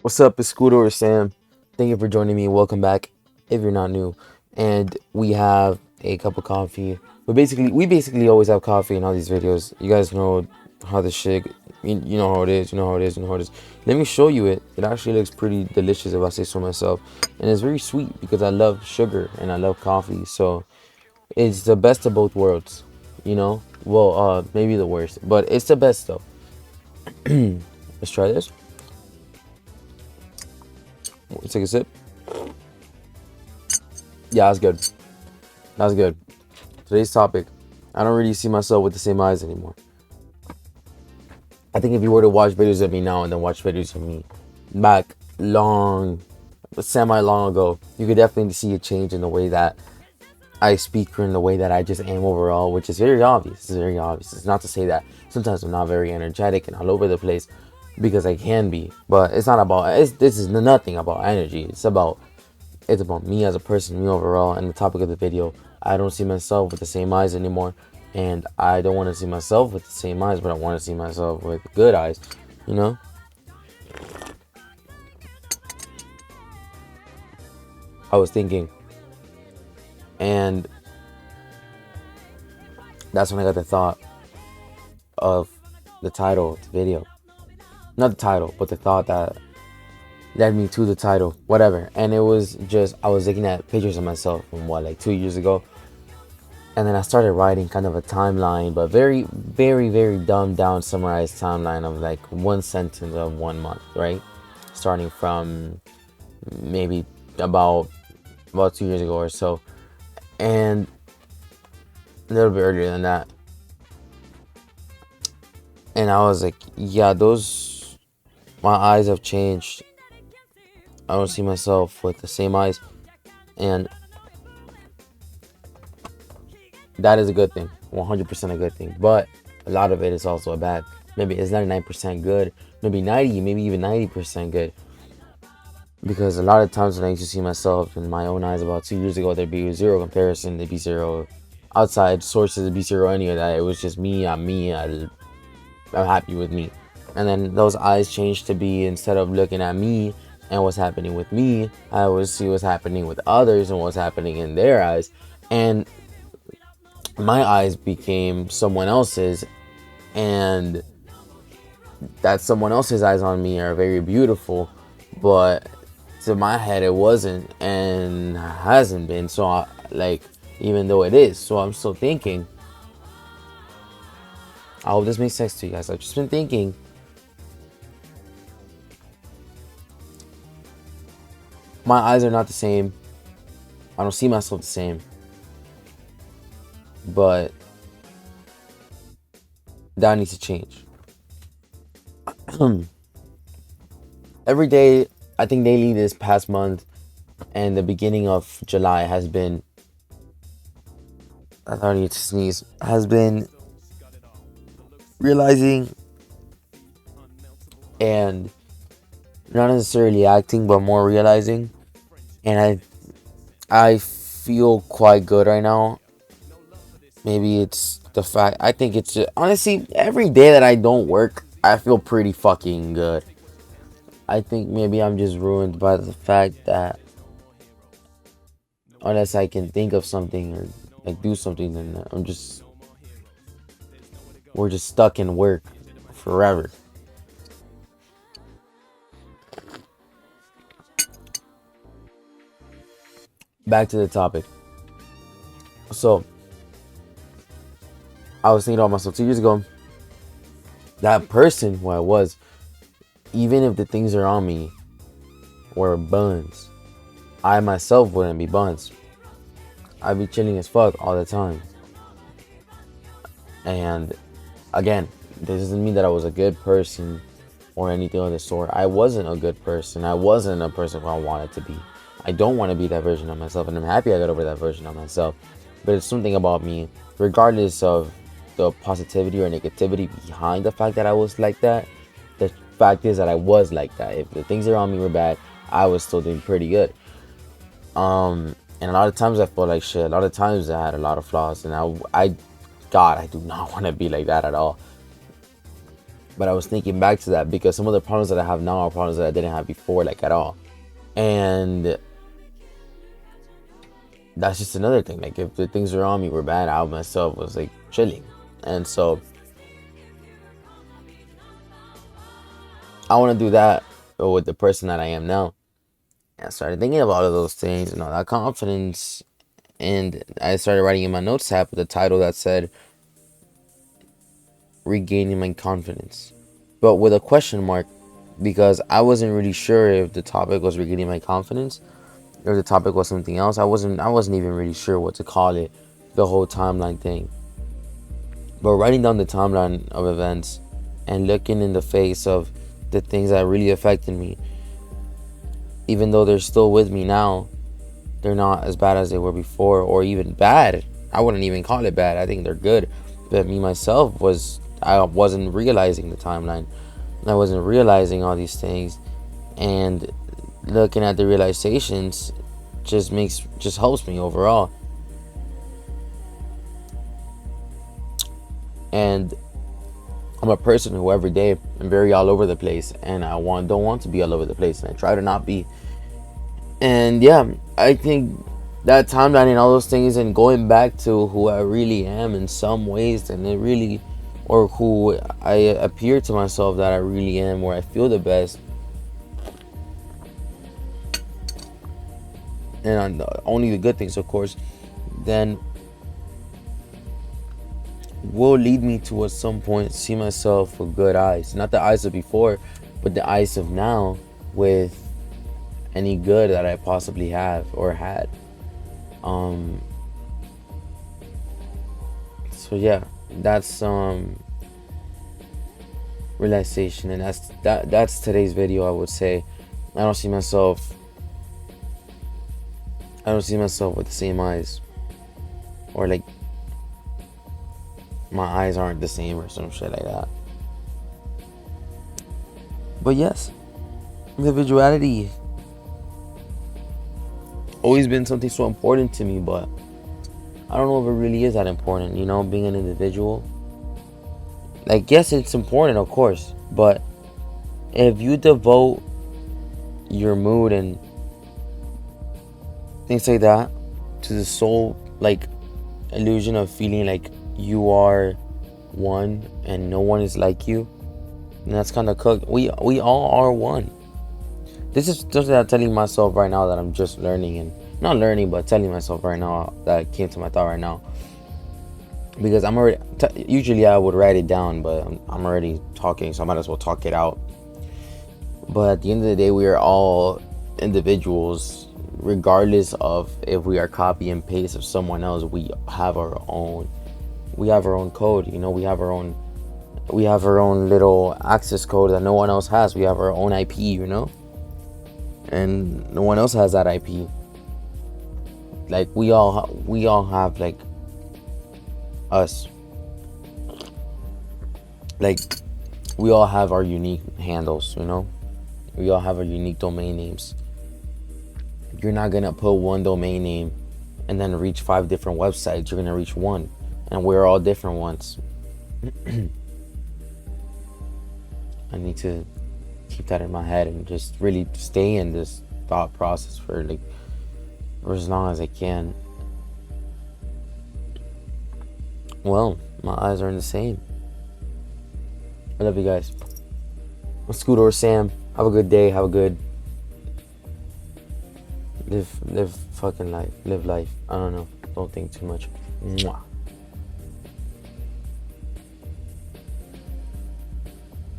What's up? It's Scooter or Sam. Thank you for joining me. Welcome back if you're not new. And we have a cup of coffee. We basically always have coffee in all these videos. You guys know how the shit, you know how it is, you know how it is, you know how it is. Let me show you it. It actually looks pretty delicious if I say so myself. And it's very sweet because I love sugar and I love coffee. So it's the best of both worlds, you know? Well, maybe the worst, but it's the best though. Let's try this. Let's take a sip. Yeah, that's good. That's good. Today's topic. I don't really see myself with the same eyes anymore. I think if you were to watch videos of me now and then watch videos of me back long, semi long ago, you could definitely see a change in the way that I speak or in the way that I just am overall, which is very obvious. It's very obvious. It's not to say that sometimes I'm not very energetic and all over the place because I can be, but it's not about. This is nothing about energy. It's about me as a person, me overall, and the topic of the video. I don't see myself with the same eyes anymore, and I don't want to see myself with the same eyes, but I want to see myself with good eyes. You know, I was thinking, and that's when I got the thought of the title of the video. Not the title, but the thought that led me to the title, whatever. And it was just I was looking at pictures of myself from what, like 2 years ago, and then I started writing kind of a timeline, but very, very, very dumbed down, summarized timeline of like one sentence of 1 month, right? Starting from maybe about 2 years ago or so, and a little bit earlier than that. And I was like, yeah, those my eyes have changed. I don't see myself with the same eyes, and that is a good thing, 100% a good thing. But a lot of it is also a bad. Maybe it's 99% good, maybe 90, maybe even 90% good. Because a lot of times when I used to see myself in my own eyes about 2 years ago, there'd be zero comparison, there'd be zero outside sources, there'd be zero any of that. It was just me, I'm me, I'm happy with me. And then those eyes changed to be, instead of looking at me and what's happening with me, I would see what's happening with others and what's happening in their eyes. And my eyes became someone else's, and that someone else's eyes on me are very beautiful, but to my head it wasn't and hasn't been. So like, even though it is, so I'm still thinking, I hope this makes sense to you guys. I've just been thinking, my eyes are not the same, I don't see myself the same, but that needs to change. Every day, I think daily this past month and the beginning of July has been, I thought I need to sneeze, has been realizing and not necessarily acting, but more realizing. And I feel quite good right now. Maybe it's the fact, I think it's just, honestly, every day that I don't work, I feel pretty fucking good. I think maybe I'm just ruined by the fact that unless I can think of something or like do something, then we're just stuck in work forever. Back to the topic. So I was thinking about myself 2 years ago. That person who I was, even if the things around me were buns, I myself wouldn't be buns. I'd be chilling as fuck all the time. And again, this doesn't mean that I was a good person or anything of the sort. I wasn't a good person. I wasn't a person who I wanted to be. I don't want to be that version of myself, and I'm happy I got over that version of myself. But it's something about me, regardless of the positivity or negativity behind the fact that I was like that. The fact is that I was like that. If the things around me were bad, I was still doing pretty good. And a lot of times I felt like shit. A lot of times I had a lot of flaws, and God, I do not want to be like that at all. But I was thinking back to that because some of the problems that I have now are problems that I didn't have before, like at all. And that's just another thing. Like if the things around me were bad, I myself was like chilling. And so I want to do that with the person that I am now. And I started thinking about all of those things and all that confidence. And I started writing in my notes app with a title that said Regaining My Confidence, but with a question mark, because I wasn't really sure if the topic was regaining my confidence or the topic was something else. I wasn't even really sure what to call it, the whole timeline thing. But writing down the timeline of events and looking in the face of the things that really affected me, even though they're still with me now, they're not as bad as they were before, or even bad. I wouldn't even call it bad. I think they're good. But me myself I wasn't realizing the timeline. I wasn't realizing all these things, and looking at the realizations just helps me overall. And I'm a person who every day I'm very all over the place, and I don't want to be all over the place, and I try to not be. And yeah, I think that timeline and all those things, and going back to who I really am in some ways, and it really, or who I appear to myself that I really am, where I feel the best, and only the good things, of course, then will lead me to at some point see myself with good eyes. Not the eyes of before, but the eyes of now, with any good that I possibly have or had. So yeah, that's realization, and that's today's video. I would say I don't see myself with the same eyes, or like my eyes aren't the same or some shit like that. But yes, individuality always been something so important to me, but I don't know if it really is that important, being an individual. Like, yes, it's important, of course, but if you devote your mood and things like that to the sole, like, illusion of feeling like you are one and no one is like you, and that's kind of cooked. We all are one. This is just that I'm telling myself right now that I'm just learning, and not learning, but telling myself right now that came to my thought right now. Because I'm already, usually I would write it down, but I'm already talking, so I might as well talk it out. But at the end of the day, we are all individuals, regardless of if we are copy and paste of someone else. We have our own code, we have our own little access code that no one else has. We have our own IP, and no one else has that IP. Like we all have, like, us, like we all have our unique handles, we all have our unique domain names. You're not gonna put one domain name and then reach 5 different websites. You're gonna reach one, and we're all different ones. I need to keep that in my head and just really stay in this thought process for as long as I can. Well, my eyes aren't the same. I love you guys. I'm Scooter or Sam. Have a good day. Have a good live fucking life. Live life. I don't know. Don't think too much. Mwah.